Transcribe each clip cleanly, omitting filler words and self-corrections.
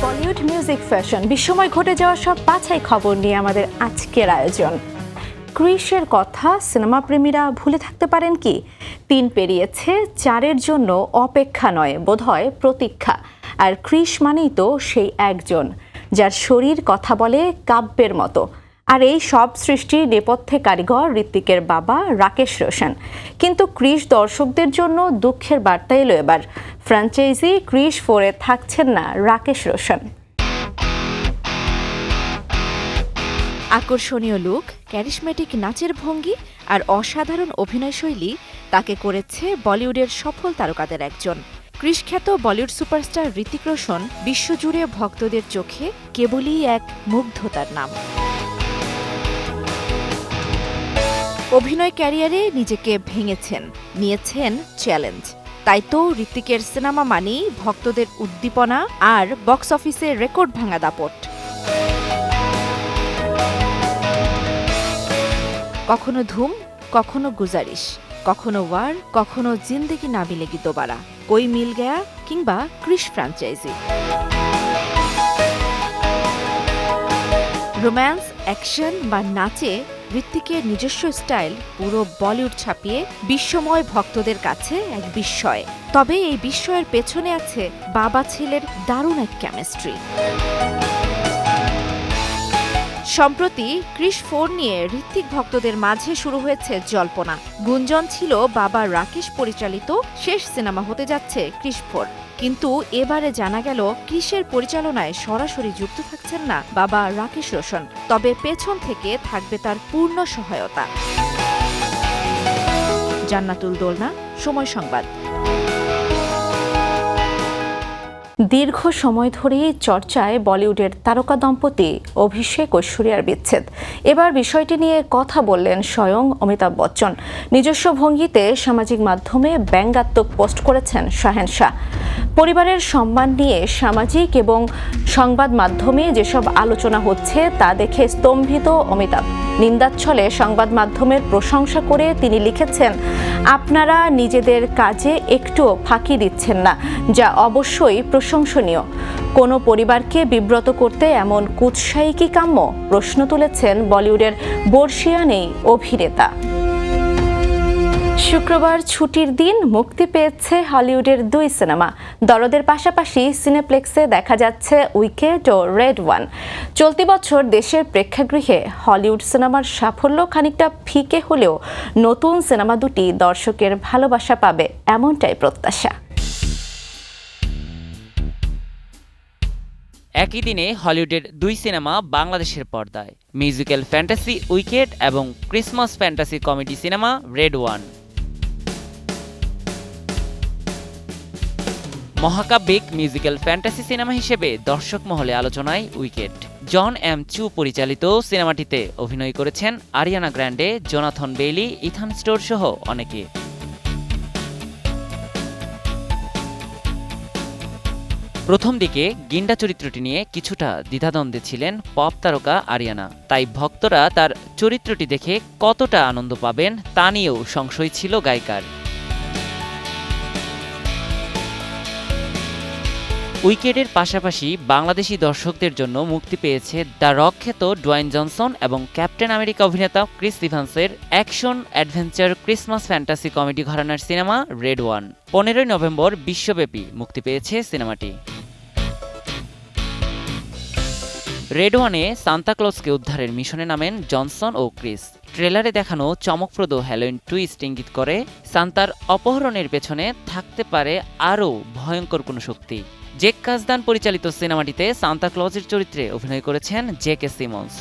Bollywood music fashion বিশ্বময় ঘটে যাওয়া সব বাছাই খবর নিয়ে আমাদের আজকের আয়োজন। ক্রিসের কথা সিনেমা প্রেমীরা ভুলে থাকতে পারেন কি? 3 পেরিয়েছে, 4-এর জন্য অপেক্ষা নয়, বোধহয় প্রতীক্ষা। আর ক্রিস মানেই তো সেই একজন যার শরীর কথা বলে কাব্যের মতো। আর এই সব সৃষ্টির নেপথ্যে কারিগর ঋত্বিকের বাবা রাকেশ রোশন। কিন্তু ক্রিস দর্শকদের জন্য দুঃখের বার্তা এলো এবার। ফ্র্যাঞ্চাইজি ক্রিস 4-এ থাকছেন না রাকেশ রোশন। আকর্ষণীয় লুক, ক্যারিশমেটিক নাচের ভঙ্গি আর অসাধারণ অভিনয়শৈলী তাকে করেছে বলিউডের সফল তারকাদের একজন। ক্রিস খ্যাত বলিউড সুপারস্টার ঋত্বিক রোশন বিশ্বজুড়ে ভক্তদের চোখে কেবলই এক মুগ্ধতার নাম। অভিনয় ক্যারিয়ারে নিজেকে ভেঙেছেন, নিয়েছেন চ্যালেঞ্জ। তাই তো ঋত্বিকের সিনেমা মানেই ভক্তদের উদ্দীপনা আর বক্স অফিসে রেকর্ড ভাঙা দাপট। কখনো ধুম, কখনো গুজারিশ, কখনো ওয়ার, কখনো জিন্দেগি না মিলেগি দোবারা, কোই মিল গয়া কিংবা ক্রিস ফ্র্যাঞ্চাইজি। রোম্যান্স, অ্যাকশন বা নাচে ঋত্বিকের নিজস্ব স্টাইল পুরো বলিউড ছাপিয়ে বিশ্বময় ভক্তদের কাছে এক বিস্ময়। তবে এই বিস্ময়ের পেছনে আছে বাবা ছেলের দারুণ এক কেমিস্ট্রি। সম্প্রতি ক্রিস 4 নিয়ে ঋত্বিক ভক্তদের মাঝে শুরু হয়েছে জল্পনা। গুঞ্জন ছিল বাবা রাকেশ পরিচালিত শেষ সিনেমা হতে যাচ্ছে ক্রিস 4। কিন্তু এবারে জানা গেল ক্রিসের পরিচালনায় সরাসরি যুক্ত থাকছেন না বাবা রাকেশ রোশন, তবে পেছন থেকে থাকবে তার পূর্ণ সহায়তা। জান্নাতুল দোলনা, সময় সংবাদ। দীর্ঘ সময় ধরেই চর্চায় বলিউডের তারকা দম্পতি অভিষেক ঐশ্বরিয়ার বিচ্ছেদ। এবার বিষয়টি নিয়ে কথা বললেন স্বয়ং অমিতাভ বচ্চন। নিজস্ব ভঙ্গিতে সামাজিক মাধ্যমে ব্যঙ্গাত্মক পোস্ট করেছেন শাহেনশাহ। পরিবারের সম্মান নিয়ে সামাজিক এবং সংবাদ মাধ্যমে যেসব আলোচনা হচ্ছে তা দেখে স্তম্ভিত অমিতাভ। নিন্দাচ্ছলে সংবাদ মাধ্যমের প্রশংসা করে তিনি লিখেছেন, আপনারা নিজেদের কাজে একটুও ফাঁকি দিচ্ছেন না, যা অবশ্যই প্রশংসনীয়। কোনো পরিবারকে বিব্রত করতে এমন কুৎসাহী কি কাম্য? প্রশ্ন তুলেছেন বলিউডের বর্ষিয়ান এই অভিনেতা। শুক্রবার ছুটির দিন মুক্তি পেয়েছে হলিউডের 2 সিনেমা। দরদের পাশাপাশি সিনেপ্লেক্সে দেখা যাচ্ছে উইকেট ও রেড ওয়ান। চলতি বছর দেশের প্রেক্ষাগৃহে হলিউড সিনেমার সাফল্য খানিকটা ফিকে হলেও নতুন সিনেমা দুটি দর্শকের ভালোবাসা পাবে, এমনটাই প্রত্যাশা। একই দিনে হলিউডের 2 সিনেমা বাংলাদেশের পর্দায়, মিউজিক্যাল ফ্যান্টাসি উইকেট এবং Christmas fantasy comedy cinema Red One. মহাকাব্যিক মিউজিক্যাল ফ্যান্টাসি সিনেমা হিসেবে দর্শক মহলে আলোচনায় উইকেট। জন এম চু পরিচালিত সিনেমাটিতে অভিনয় করেছেন Ariana Grande, Jonathan Bailey, Ethan Slater সহ অনেকে। প্রথম দিকে গিন্ডা চরিত্রটি নিয়ে কিছুটা দ্বিধাদ্বন্দ্বে ছিলেন পপ তারকা আরিয়ানা। তাই ভক্তরা তার চরিত্রটি দেখে কতটা আনন্দ পাবেন তা নিয়েও সংশয় ছিল গায়িকার। উইকেটের পাশাপাশি বাংলাদেশি দর্শকদের জন্য মুক্তি পেয়েছে দ্য রক খ্যাত ডোয়াইন জনসন এবং ক্যাপ্টেন আমেরিকা অভিনেতা ক্রিস ইভান্সের action adventure Christmas fantasy comedy ঘরানার সিনেমা রেড ওয়ান। 15 নভেম্বর বিশ্বব্যাপী মুক্তি পেয়েছে সিনেমাটি। রেড ওয়ানে সান্তাক্লজকে উদ্ধারের মিশনে নামেন জনসন ও ক্রিস। ট্রেলারে দেখানো চমকপ্রদ হ্যালোইন টুইস্ট ইঙ্গিত করে সান্তার অপহরণের পেছনে থাকতে পারে আরও ভয়ঙ্কর কোনো শক্তি। জেক কাজদান পরিচালিত সিনেমাটিতে সান্তা ক্লজের চরিত্রে অভিনয় করেছেন জেকে সিমন্স।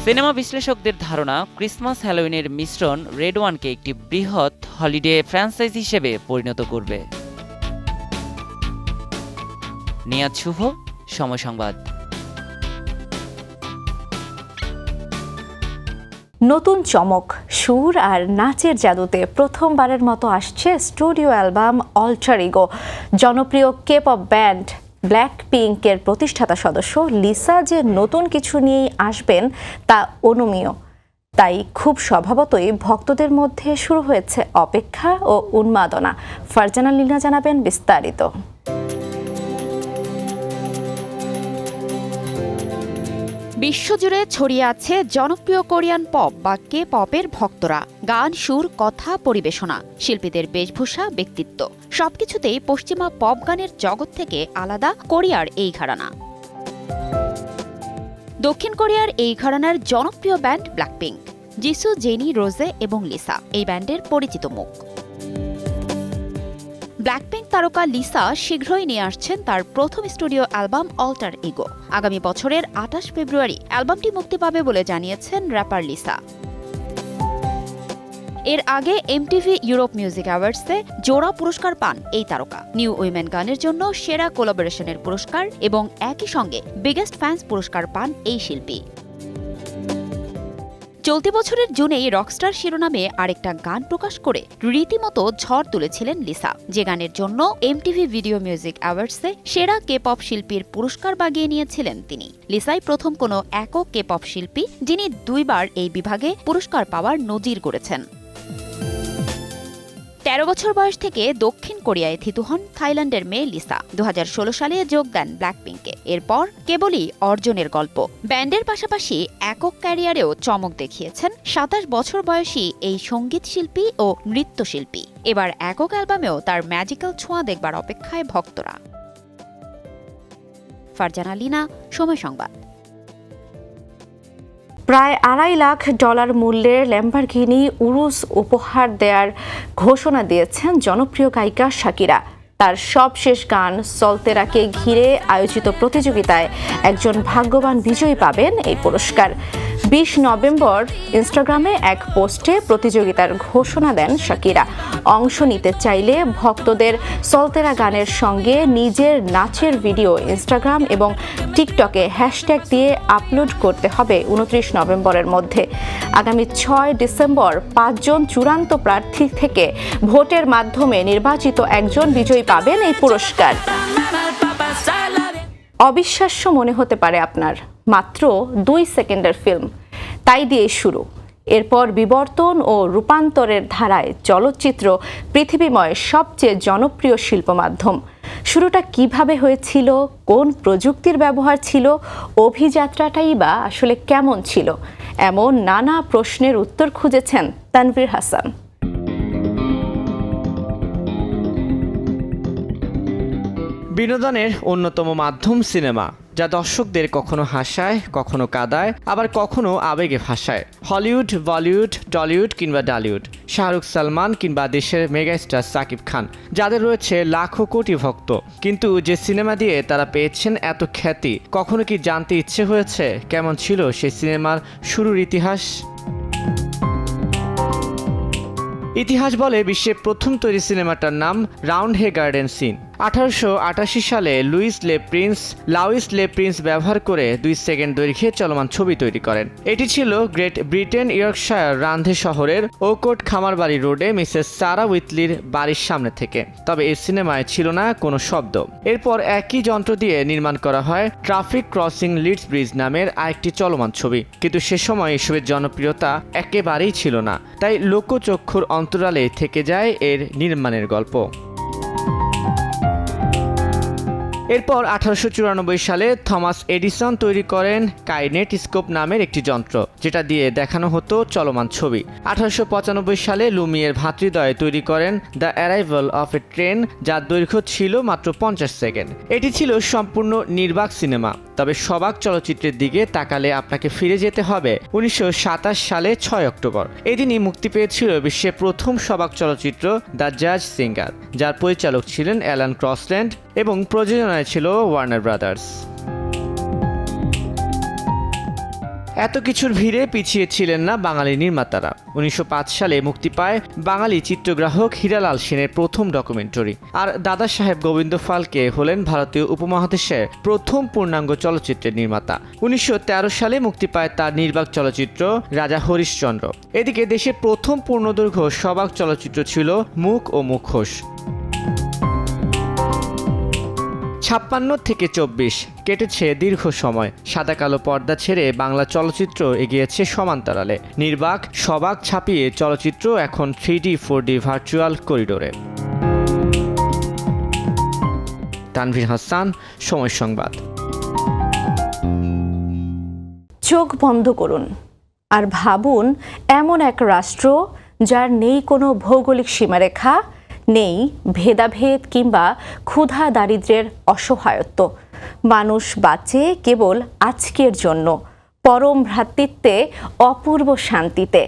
সিনেমা বিশ্লেষকদের ধারণা, ক্রিসমাস হ্যালোইনের মিশ্রণ রেড ওয়ানকে একটি বৃহৎ হলিডে ফ্র্যাঞ্চাইজ হিসেবে পরিণত করবে। নিয়াজ শুভ, সময় সংবাদ। নতুন চমক, সুর আর নাচের জাদুতে প্রথমবারের মতো আসছে স্টুডিও অ্যালবাম অল্টার ইগো। জনপ্রিয় কে পপ ব্যান্ড ব্ল্যাক পিঙ্কের প্রতিষ্ঠাতা সদস্য লিসা যে নতুন কিছু নিয়েই আসবেন তা অনুমেয়। তাই খুব স্বভাবতই ভক্তদের মধ্যে শুরু হয়েছে অপেক্ষা ও উন্মাদনা। ফারজানা লীনা জানাবেন বিস্তারিত। বিশ্বজুড়ে ছড়িয়ে আছে জনপ্রিয় কোরিয়ান পপ বা কে পপের ভক্তরা। গান, সুর, কথা, পরিবেশনা, শিল্পীদের বেশভূষা, ব্যক্তিত্ব সবকিছুতেই পশ্চিমা পপ গানের জগৎ থেকে আলাদা কোরিয়ার এই ঘরানা। দক্ষিণ কোরিয়ার এই ঘরানার জনপ্রিয় ব্যান্ড ব্ল্যাকপিঙ্ক। জিসু, জেনি, রোজে এবং লিসা এই ব্যান্ডের পরিচিত মুখ। ব্ল্যাকপিঙ্ক তারকা লিসা শীঘ্রই নিয়ে আসছেন তার প্রথম স্টুডিও অ্যালবাম অল্টার ইগো। আগামী বছরের ২৮ ফেব্রুয়ারি অ্যালবামটি মুক্তি পাবে বলে জানিয়েছেন র্যাপার লিসা। এর আগে এমটিভি ইউরোপ মিউজিক অ্যাওয়ার্ডসে জোড়া পুরস্কার পান এই তারকা। নিউ উইমেন গানের জন্য সেরা কোলাবোরেশনের পুরস্কার এবং একই সঙ্গে বিগেস্ট ফ্যান্স পুরস্কার পান এই শিল্পী। চলতি বছরের জুনেই রকস্টার শিরোনামে আরেকটা গান প্রকাশ করে রীতিমতো ঝড় তুলেছিলেন লিসা, যে গানের জন্য এমটিভি ভিডিও মিউজিক অ্যাওয়ার্ডসে সেরা কে পপ শিল্পীর পুরস্কার বাগিয়ে নিয়েছিলেন তিনি। লিসাই প্রথম কোনো একক কে পপ শিল্পী যিনি 2 বার এই বিভাগে পুরস্কার পাওয়ার নজির গড়েছেন। ১৩ বছর বয়স থেকে দক্ষিণ কোরিয়ায় থিতু হন থাইল্যান্ডের মেয়ে লিসা। ২০১৬ সালে যোগ দেন ব্ল্যাকপিঙ্কে। এরপর কেবলই অর্জনের গল্প। ব্যান্ডের পাশাপাশি একক ক্যারিয়ারেও চমক দেখিয়েছেন ২৭ বছর বয়সী এই সঙ্গীত শিল্পী ও নৃত্যশিল্পী। এবার একক অ্যালবামেও তার ম্যাজিক্যাল ছোঁয়া দেখবার অপেক্ষায় ভক্তরা। ফারজানা লীনা, সময় সংবাদ। প্রায় $2.5 লাখ মূল্যের ল্যাম্বরগিনি উরুস উপহার দেওয়ার ঘোষণা দিয়েছেন জনপ্রিয় গায়িকা শাকিরা। তার সবশেষ গান সলতেরাকে ঘিরে আয়োজিত প্রতিযোগিতায় একজন ভাগ্যবান বিজয়ী পাবেন এই পুরস্কার। ২০ নভেম্বর ইনস্টাগ্রামে এক পোস্টে প্রতিযোগিতার ঘোষণা দেন শাকিরা। অংশ নিতে চাইলে ভক্তদের সলতেরা গানের সঙ্গে নিজের নাচের ভিডিও ইনস্টাগ্রাম এবং টিকটকে হ্যাশট্যাগ দিয়ে আপলোড করতে হবে ২৯ নভেম্বরের মধ্যে। আগামী ৬ ডিসেম্বর ৫ জন চূড়ান্ত প্রার্থী থেকে ভোটের মাধ্যমে নির্বাচিত একজন বিজয়ী পাবেন এই পুরস্কার। অবিশ্বাস্য মনে হতে পারে আপনার, মাত্র ২ সেকেন্ডের ফিল্ম, তাই দিয়ে শুরু। এরপর বিবর্তন ও রূপান্তরের ধারায় চলচ্চিত্র পৃথিবীময় সবচেয়ে জনপ্রিয় শিল্প মাধ্যম। শুরুটা কিভাবে হয়েছিল, কোন প্রযুক্তির ব্যবহার ছিল, অভিযাত্রাটাই বা আসলে কেমন ছিল, এমন নানা প্রশ্নের উত্তর খুঁজেছেন তানভীর হাসান। বিনোদনের অন্যতম মাধ্যম সিনেমা, যা দর্শকদের কখনো হাসায়, কখনো কাঁদায়, আবার কখনো আবেগে ভাসায়। হলিউড, বলিউড, টলিউড কিংবা ডালিউড, শাহরুখ, সালমান কিংবা দেশের মেগাস্টার সাকিব খান, যাদের রয়েছে লাখো কোটি ভক্ত, কিন্তু যে সিনেমা দিয়ে তারা পেয়েছেন এত খ্যাতি, কখনো কি জানতে ইচ্ছে হয়েছে কেমন ছিল সেই সিনেমার শুরুর ইতিহাস? ইতিহাস বলে বিশ্বের প্রথম তৈরি সিনেমাটার নাম রাউন্ড হে গার্ডেন সিন। 1888 সালে লুইস লে প্রিন্স ব্যবহার করে 2 সেকেন্ড দৈর্ঘ্যে চলমান ছবি তৈরি করেন। এটি ছিল গ্রেট ব্রিটেন ইয়র্কশায়ার রান্ধে শহরের ওকোট খামারবাড়ি রোডে মিসেস সারা উইথলির বাড়ির সামনে থেকে। তবে এই সিনেমায় ছিল না কোনো শব্দ। এরপর একই যন্ত্র দিয়ে নির্মাণ করা হয় ট্রাফিক ক্রসিং লিডস ব্রিজ নামের আরেকটি চলমান ছবি, কিন্তু সে সময় এসবের জনপ্রিয়তা একেবারেই ছিল না, তাই লোকচক্ষুর অন্তরালে থেকে যায় এর নির্মাণের গল্প। এরপর 1894 সালে থমাস এডিসন তৈরি করেন কাইনেটস্কোপ নামের একটি যন্ত্র, যেটা দিয়ে দেখানো হতো চলমান ছবি। 1895 সালে লুমিয়ের ভ্রাতৃদ্বয় তৈরি করেন the arrival of A train, যার দৈর্ঘ্য ছিল মাত্র 50 সেকেন্ড। এটি ছিল সম্পূর্ণ নির্বাক সিনেমা। তবে সবাক চলচ্চিত্রের দিকে তাকালে আপনাকে ফিরে যেতে হবে 1927 সালে 6 অক্টোবর। এদিনই মুক্তি পেয়েছিল বিশ্বের প্রথম সবাক চলচ্চিত্র দ্য জাজ সিঙ্গার, যার পরিচালক ছিলেন অ্যালান ক্রসল্যান্ড এবং প্রযোজনায় ছিল ওয়ার্নার ব্রাদার্স। এত কিছুর ভিড়ে পিছিয়ে ছিলেন না বাঙালি নির্মাতারা। 1905 সালে মুক্তি পায় বাঙালি চিত্রগ্রাহক হীরালাল সেনের প্রথম ডকুমেন্টারি। আর দাদা সাহেব গোবিন্দ ফালকে হলেন ভারতীয় উপমহাদেশের প্রথম পূর্ণাঙ্গ চলচ্চিত্রের নির্মাতা। 1913 সালে মুক্তি পায় তার নির্বাক চলচ্চিত্র রাজা হরিশ্চন্দ্র। এদিকে দেশের প্রথম পূর্ণদৈর্ঘ্য সবাক চলচ্চিত্র ছিল মুখ ও মুখোশ। 56 থেকে 24 কেটেছে দীর্ঘ সময়। সাদা কালো পর্দা ছেড়ে বাংলা চলচ্চিত্র এগিয়েছে সমান্তরালে। নির্বাক সবাক ছাপিয়ে চলচ্চিত্র এখন 3D 4D ভার্চুয়াল করিডোরে। তানভীর হাসান, সময় সংবাদ। চোখ বন্ধ করুন আর ভাবুন এমন এক রাষ্ট্র যার নেই কোনো ভৌগোলিক সীমারেখা, নেই ভেদাভেদ কিংবা ক্ষুধা দারিদ্র্যের অসহায়ত্ব। মানুষ বাঁচে কেবল আজকের জন্য, পরম ভ্রাতৃত্বে, অপূর্ব শান্তিতে।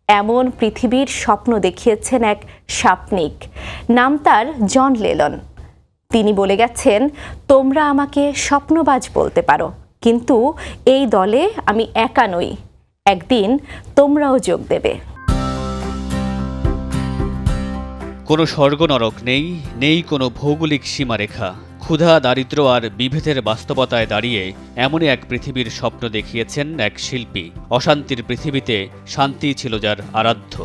এমন পৃথিবীর স্বপ্ন দেখিয়েছেন এক স্বপ্নিক, নাম তার জন লেনন। তিনি বলে গেছেন, তোমরা আমাকে স্বপ্নবাজ বলতে পারো, কিন্তু এই দলে আমি একা নই। একদিন তোমরাও যোগ দেবে। কোনো স্বর্গ নরক নেই, নেই কোনো ভৌগোলিক সীমারেখা। ক্ষুধা দারিদ্র্য আর বিভেদের বাস্তবতায় দাঁড়িয়ে এমনই এক পৃথিবীর স্বপ্ন দেখিয়েছেন এক শিল্পী। অশান্তির পৃথিবীতে শান্তি ছিল যার আরাধ্য।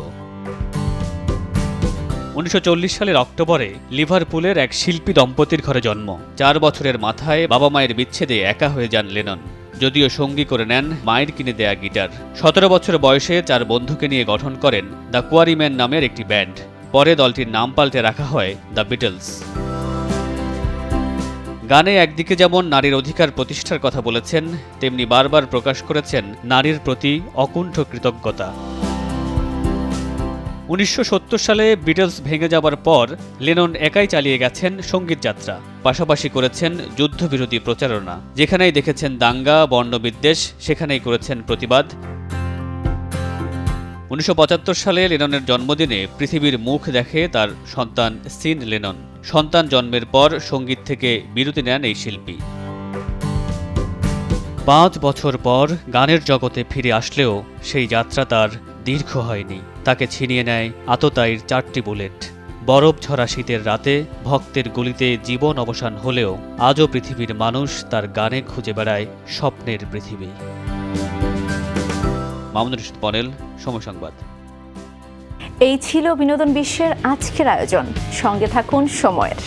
1940 সালের অক্টোবরে লিভারপুলের এক শিল্পী দম্পতির ঘরে জন্ম। 4 বছরের মাথায় বাবা মায়ের বিচ্ছেদে একা হয়ে যান লেনন, যদিও সঙ্গী করে নেন মায়ের কিনে দেয়া গিটার। 17 বছর বয়সে 4 বন্ধুকে নিয়ে গঠন করেন দ্য কোয়ারিম্যান নামের একটি ব্যান্ড। পরে দলটির নাম পাল্টে রাখা হয় দ্য বিটলস। গানে একদিকে যেমন নারীর অধিকার প্রতিষ্ঠার কথা বলেছেন, তেমনি বারবার প্রকাশ করেছেন নারীর প্রতি অকুণ্ঠ কৃতজ্ঞতা। 1970 সালে বিটলস ভেঙে যাবার পর লেনন একাই চালিয়ে গেছেন সঙ্গীত যাত্রা। পাশাপাশি করেছেন যুদ্ধবিরোধী প্রচারণা। যেখানেই দেখেছেন দাঙ্গা, বর্ণবিদ্বেষ, সেখানেই করেছেন প্রতিবাদ। 1975 সালে লেননের জন্মদিনে পৃথিবীর মুখ দেখে তার সন্তান সিন লেনন। সন্তান জন্মের পর সঙ্গীত থেকে বিরতি নেন এই শিল্পী। 5 বছর পর গানের জগতে ফিরে আসলেও সেই যাত্রা তার দীর্ঘ হয়নি। তাকে ছিনিয়ে নেয় আততায়ীর 4টি বুলেট। বরফ ঝরা শীতের রাতে ভক্তের গুলিতে জীবন অবসান হলেও আজও পৃথিবীর মানুষ তার গানে খুঁজে বেড়ায় স্বপ্নের পৃথিবী। মামুনুর রশিদ পনেল, সময় সংবাদ। এই ছিল বিনোদন বিশ্বের আজকের আয়োজন। সঙ্গে থাকুন সময়ের।